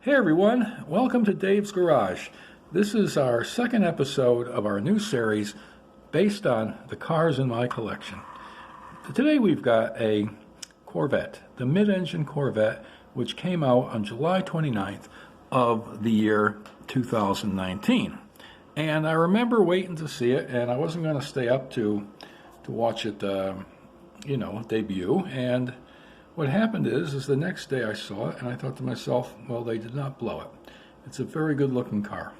Hey everyone, welcome to Dave's Garage. This is our second episode of our new series based on the cars in my collection. Today we've got a Corvette, the mid-engine Corvette, which came out on July 29th of the year 2019. And I remember waiting to see it, and I wasn't going to stay up to watch it, debut. And what happened is the next day I saw it, and I thought to myself, well, they did not blow it. It's a very good-looking car.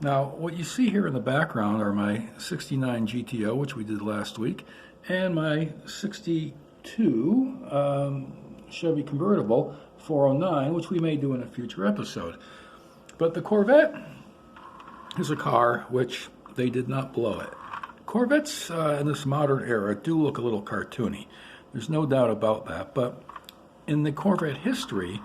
Now, what you see here in the background are my 69 GTO, which we did last week, and my 62 Chevy convertible 409, which we may do in a future episode. But the Corvette is a car which they did not blow it. Corvettes in this modern era do look a little cartoony. There's no doubt about that. But in the Corvette history,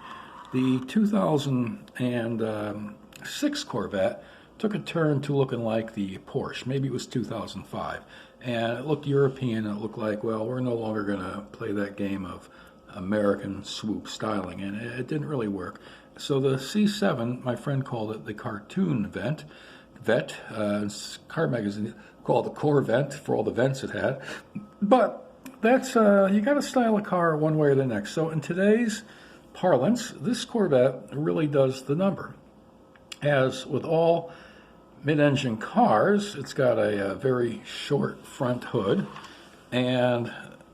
the 2006 Corvette took a turn to looking like the Porsche. Maybe it was 2005. And it looked European. And it looked like, well, we're no longer going to play that game of American swoop styling. And it didn't really work. So the C7, my friend called it the cartoon Vette. Car magazine called it the Corvette for all the vents it had. But that's you got to style a car one way or the next. So in today's parlance, this Corvette really does the number. As with all mid-engine cars, it's got a very short front hood, and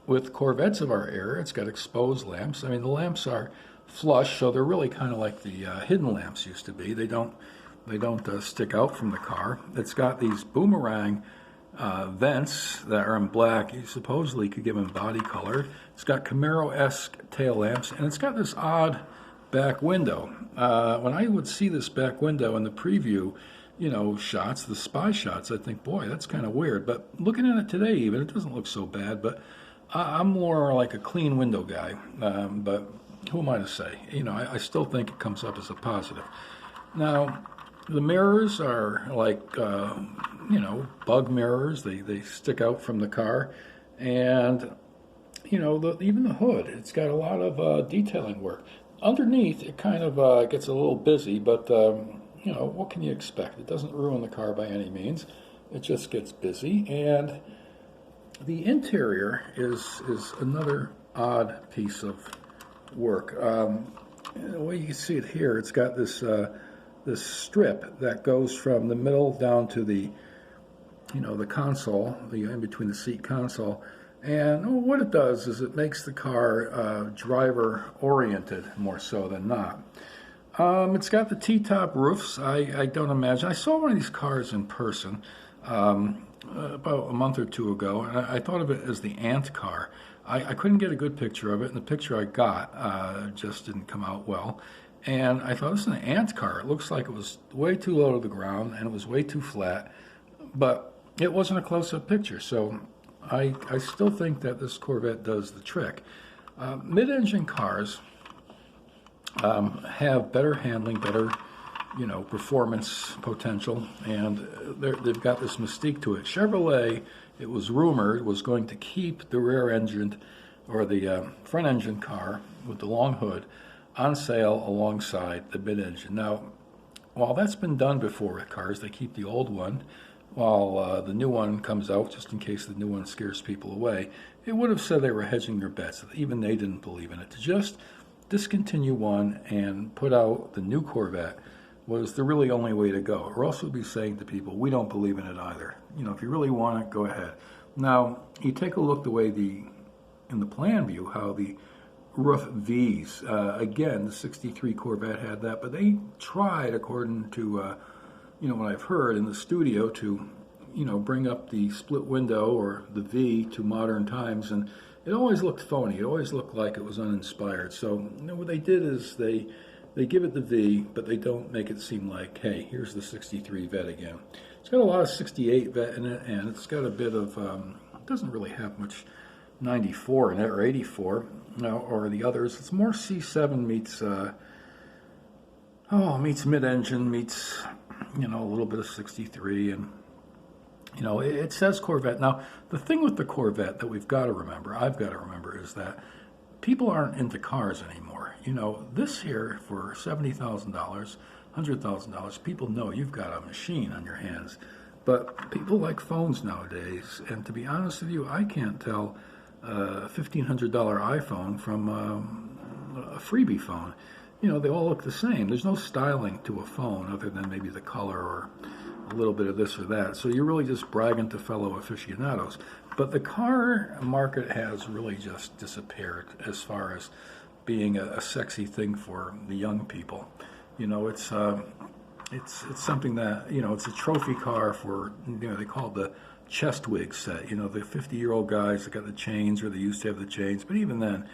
with Corvettes of our era, it's got exposed lamps. I mean, the lamps are flush, so they're really kind of like the hidden lamps used to be. They don't stick out from the car. It's got these boomerang vents that are in black. You supposedly could give them body color. It's got Camaro-esque tail lamps, and it's got this odd back window. When I would see this back window in the preview, shots, the spy shots, I think, boy, that's kind of weird. But looking at it today, even, it doesn't look so bad. But I'm more like a clean window guy. But who am I to say? I still think it comes up as a positive. Now, the mirrors are like, bug mirrors. They stick out from the car. And, even the hood, it's got a lot of detailing work. Underneath, it kind of gets a little busy, but, what can you expect? It doesn't ruin the car by any means. It just gets busy. And the interior is another odd piece of work. The way you can see it here, it's got this strip that goes from the middle down to the console, the in between the seat console. And what it does is it makes the car driver oriented more so than not. It's got the T-top roofs. I don't imagine. I saw one of these cars in person about a month or two ago, and I thought of it as the ant car. I couldn't get a good picture of it, and the picture I got just didn't come out well. And I thought, this is an ant car. It looks like it was way too low to the ground, and it was way too flat. But it wasn't a close-up picture, so I still think that this Corvette does the trick. Mid-engine cars have better handling, better, performance potential, and they've got this mystique to it. Chevrolet, it was rumored, was going to keep the rear engine or the front engine car with the long hood on sale alongside the mid-engine. Now, while that's been done before with cars, they keep the old one while the new one comes out, just in case the new one scares people away. It would have said they were hedging their bets. Even they didn't believe in it. To just discontinue one and put out the new Corvette was the really only way to go. Or else we'd be saying to people, we don't believe in it either. If you really want it, go ahead. Now, you take a look the way in the plan view, how the roof V's, again, the 63 Corvette had that, but they tried, according to what I've heard in the studio, to bring up the split window or the V to modern times, and it always looked phony. It always looked like it was uninspired. So what they did is they give it the V, but they don't make it seem like, hey, here's the 63 Vette again. It's got a lot of 68 Vette in it, and it's got a bit of it doesn't really have much 94 in it, or 84, or the others. It's more C7 meets mid-engine, meets, a little bit of 63, and, it says Corvette. Now, the thing with the Corvette that I've got to remember, is that people aren't into cars anymore. You know, this here for $70,000, $100,000, people know you've got a machine on your hands. But people like phones nowadays, and to be honest with you, I can't tell a $1,500 iPhone from a freebie phone. You know, they all look the same. There's no styling to a phone other than maybe the color or a little bit of this or that. So you're really just bragging to fellow aficionados. But the car market has really just disappeared as far as being a sexy thing for the young people. You know, it's something that, you know, it's a trophy car for, you know, they call it the chest wig set. You know, the 50-year-old guys that got the chains, or they used to have the chains. But even then,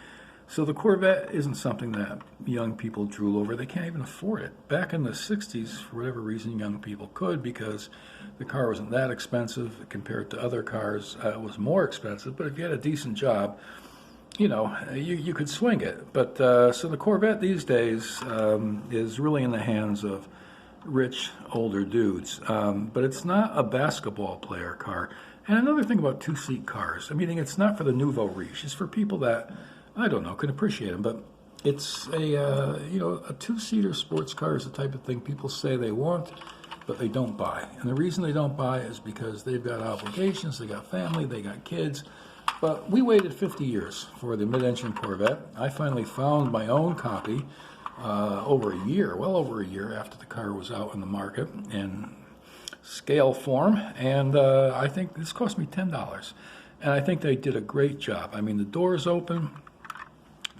so the Corvette isn't something that young people drool over. They can't even afford it. Back in the 60s, for whatever reason, young people could, because the car wasn't that expensive compared to other cars. It was more expensive, but if you had a decent job, you know, you could swing it. But so the Corvette these days is really in the hands of rich, older dudes. But it's not a basketball player car. And another thing about two-seat cars, I mean, it's not for the nouveau riche. It's for people that, I don't know, can appreciate them. But it's a, you know, a two-seater sports car is the type of thing people say they want, but they don't buy. And the reason they don't buy is because they've got obligations, they got family, they got kids. But we waited 50 years for the mid-engine Corvette. I finally found my own copy over a year, well over a year after the car was out in the market in scale form. And I think this cost me $10. And I think they did a great job. I mean, the doors open.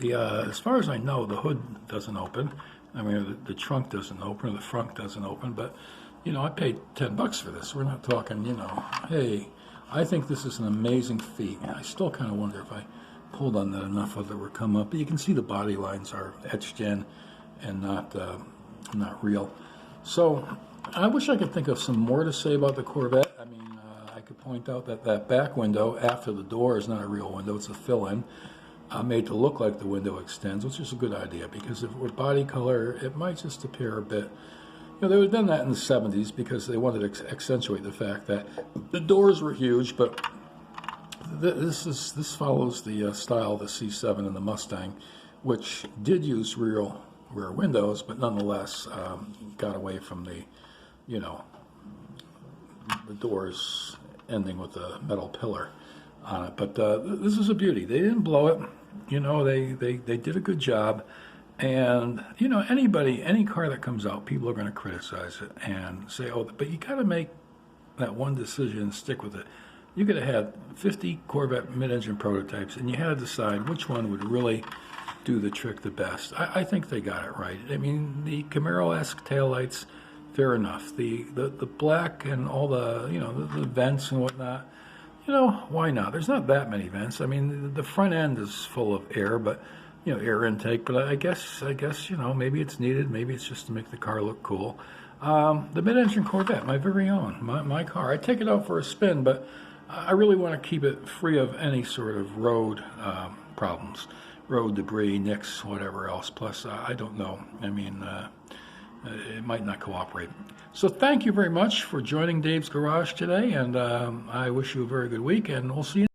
As far as I know, the hood doesn't open. I mean, the trunk doesn't open, or the front doesn't open. But, you know, I paid $10 for this. We're not talking, you know, hey, I think this is an amazing feat. I still kind of wonder if I pulled on that enough whether it would come up. But you can see the body lines are etched in and not real. So I wish I could think of some more to say about the Corvette. I mean, I could point out that that back window after the door is not a real window. It's a fill-in made to look like the window extends, which is a good idea, because if it were body color, it might just appear a bit. You know, they would have done that in the 70s because they wanted to accentuate the fact that the doors were huge, but this follows the style of the C7 and the Mustang, which did use rear windows, but nonetheless got away from the, you know, the doors ending with a metal pillar on it. But this is a beauty. They didn't blow it. You know, they did a good job. And, you know, any car that comes out, people are going to criticize it and say, oh, but you got to make that one decision and stick with it. You could have had 50 Corvette mid-engine prototypes, and you had to decide which one would really do the trick the best. I think they got it right. I mean, the Camaro-esque taillights, fair enough. The black and all the, you know, the vents and whatnot, you know, why not? There's not that many vents. I mean, the front end is full of air, but, you know, air intake. But I guess, you know, maybe it's needed. Maybe it's just to make the car look cool. The mid-engine Corvette, my very own, my car. I take it out for a spin, but I really want to keep it free of any sort of road problems, road debris, nicks, whatever else. Plus, I don't know. I mean, it might not cooperate. So thank you very much for joining Dave's Garage today, and I wish you a very good week, and we'll see you